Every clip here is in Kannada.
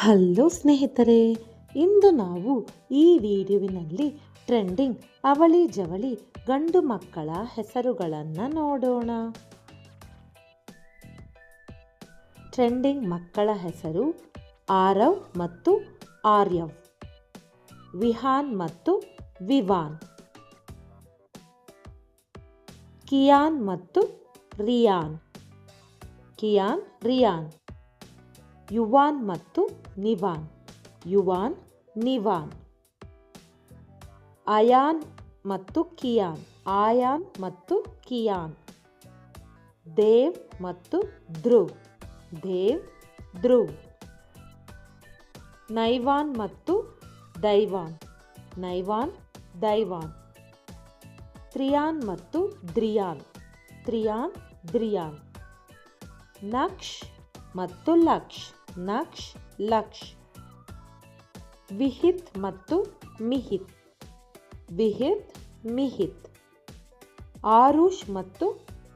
ಹಲೋ ಸ್ನೇಹಿತರೆ, ಇಂದು ನಾವು ಈ ವಿಡಿಯೋವಿನಲ್ಲಿ ಟ್ರೆಂಡಿಂಗ್ ಅವಳಿ ಜವಳಿ ಗಂಡು ಮಕ್ಕಳ ಹೆಸರುಗಳನ್ನು ನೋಡೋಣ. ಟ್ರೆಂಡಿಂಗ್ ಮಕ್ಕಳ ಹೆಸರು ಆರವ್ ಮತ್ತು ಆರ್ಯವ್, ವಿಹಾನ್ ಮತ್ತು ವಿವಾನ್, ಕಿಯಾನ್ ಮತ್ತು ರಿಯಾನ್, ರಿಯಾನ್, ಯುವಾನ್ ಮತ್ತು ನಿವಾನ್, ನಿವಾನ್, ಅಯಾನ್ ಮತ್ತು ಕಿಯಾನ್, ಮತ್ತು ಕಿಯಾನ್, ದೇವ್ ಮತ್ತು ಧ್ರುವ್, ಧ್ರುವ್, ನೈವಾನ್ ಮತ್ತು ದೈವಾನ್, ದೈವಾನ್, ತ್ರಿಯಾನ್ ಮತ್ತು ದ್ರಿಯಾನ್, ದ್ರಿಯಾನ್, ನಕ್ಷ್ ಮತ್ತು ಲಕ್ಷ್, ಲಕ್ಷ್, ವಿಹಿತ್ ಮತ್ತು ಮಿಹಿತ್, ಮಿಹಿತ್, ಆರುಷ್ ಮತ್ತು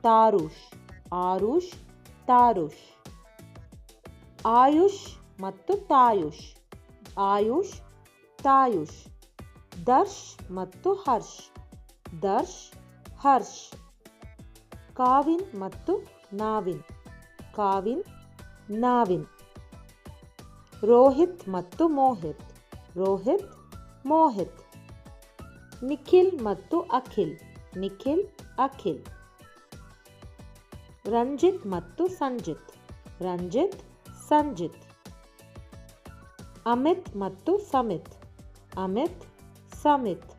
ತಾರುಷ್, ತಾರುಷ್, ಆಯುಷ್ ಮತ್ತು ತಾಯುಷ್, ತಾಯುಷ್, ದರ್ಶ್ ಮತ್ತು ಹರ್ಷ್, ಹರ್ಷ್, ಕಾವಿನ್ ಮತ್ತು ನಾವಿನ್, ನಾವಿನ್, ರೋಹಿತ್ ಮತ್ತು ಮೋಹಿತ್, ಮೋಹಿತ್, ನಿಖಿಲ್ ಮತ್ತು ಅಖಿಲ್, ಅಖಿಲ್, ರಂಜಿತ್ ಮತ್ತು ಸಂಜಿತ್, ಸಂಜಿತ್, ಅಮಿತ್ ಮತ್ತು ಸಮಿತ್, ಸಮಿತ್,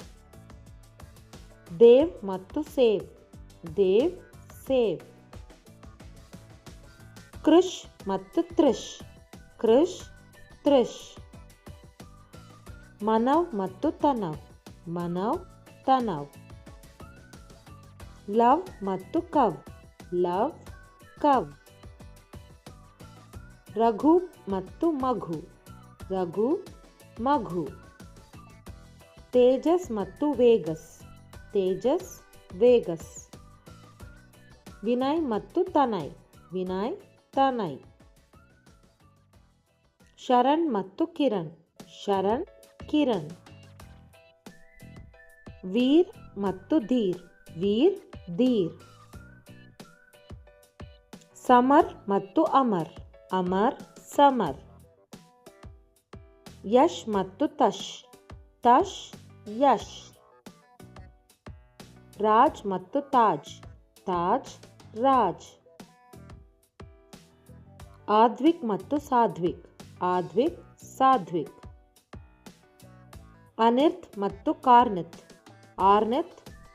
ದೇವ್ ಮತ್ತು ಸೇವ್, ಸೇವ್, ಕೃಷ್ ಮತ್ತು ತ್ರಿಷ್, ತ್ರಿಷ್, ಮನವ್ ಮತ್ತು ತನವ್, ತನವ್, ಲವ್ ಮತ್ತು ಕವ್, ಕವ್, ರಘು ಮತ್ತು ಮಘು, ಮಘು, ತೇಜಸ್ ಮತ್ತು ವೇಗಸ್, ವೇಗಸ್, ವಿನಯ್ ಮತ್ತು ತನಯ್, ತನಯ್, ಶರಣ್ ಮತ್ತು ಕಿರಣ್, ಕಿರಣ್, ವೀರ್ ಮತ್ತು ಧೀರ್, ಧೀರ್, ಸಮರ್ ಮತ್ತು ಅಮರ್, ಸಮರ್, ಯಶ್ ಮತ್ತು ತಶ್, ಯಶ್, ರಾಜ್ ಮತ್ತು ತಾಜ್, ರಾಜ್, ಆದ್ವಿಕ್ ಮತ್ತು ಸಾಧ್ವಿಕ್, ಸಾಧ್ವಿಕ್, ಅನಿರ್ತ್ ಮತ್ತು ಕಾರ್ನಿತ್,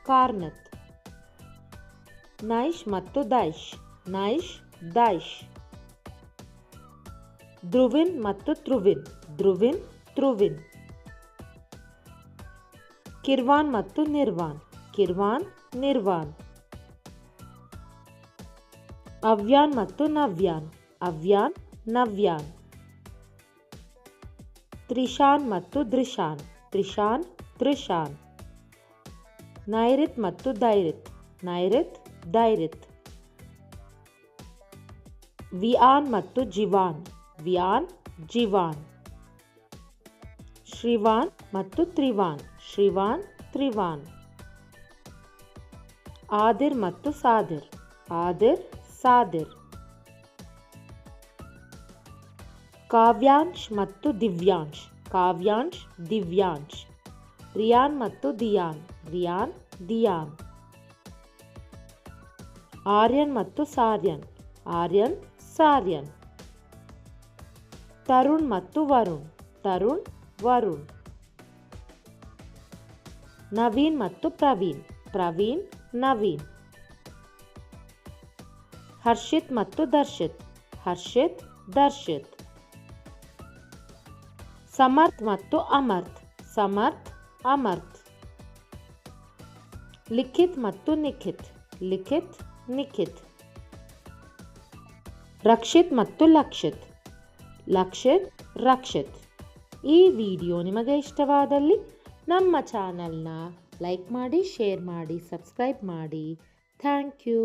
ಕಾರ್ನಿತ್, ನೈಷ್ ಮತ್ತು ದೈಷ್, ದೈಷ್, ಧ್ರುವಿನ್ ಮತ್ತು ಧ್ರುವಿನ್, ಧ್ರುವಿನ್, ಕಿರ್ವಾನ್ ಮತ್ತು ನಿರ್ವಾನ್, ನಿರ್ವಾನ್, ಅವ್ಯಾನ್ ಮತ್ತು ನವ್ಯಾನ್, ನವ್ಯಾನ್, ತ್ರಿಶಾನ್ ಮತ್ತು ದೃಶಾನ್, ತ್ರಿಶಾನ್, ನೈರಿತ್ ಮತ್ತು ದೈರಿತ್, ದೈರಿತ್, ವಿಯಾನ್ ಮತ್ತು ಜಿವಾನ್, ಜಿವಾನ್, ಶ್ರೀವಾನ್ ಮತ್ತು ತ್ರಿವಾನ್, ತ್ರಿವಾನ್, ಆದಿರ್ ಮತ್ತು ಸಾದಿರ್, ಸಾದಿರ್, ಕಾವ್ಯಾಂಶ್ ಮತ್ತು ದಿವ್ಯಾಂಶ್, ದಿವ್ಯಾಂಶ್, ರಿಯಾನ್ ಮತ್ತು ದಿಯಾನ್, ದಿಯಾನ್, ಆರ್ಯನ್ ಮತ್ತು ಸಾರ್ಯನ್, ಸಾರ್ಯನ್, ತರುಣ್ ಮತ್ತು ವರುಣ್, ವರುಣ್, ನವೀನ್ ಮತ್ತು ಪ್ರವೀಣ್, ನವೀನ್, ಹರ್ಷಿತ್ ಮತ್ತು ದರ್ಶಿತ್, ದರ್ಶಿತ್, ಸಮರ್ಥ್ ಮತ್ತು ಅಮರ್ಥ್, ಅಮರ್ಥ್, ಲಿಖಿತ್ ಮತ್ತು ನಿಖಿತ್, ನಿಖಿತ್, ರಕ್ಷಿತ್ ಮತ್ತು ಲಕ್ಷಿತ್, ರಕ್ಷಿತ್. ಈ ವಿಡಿಯೋ ನಿಮಗೆ ಇಷ್ಟವಾದಲ್ಲಿ ನಮ್ಮ ಚಾನಲ್ನ ಲೈಕ್ ಮಾಡಿ, ಶೇರ್ ಮಾಡಿ, ಸಬ್ಸ್ಕ್ರೈಬ್ ಮಾಡಿ. Thank you.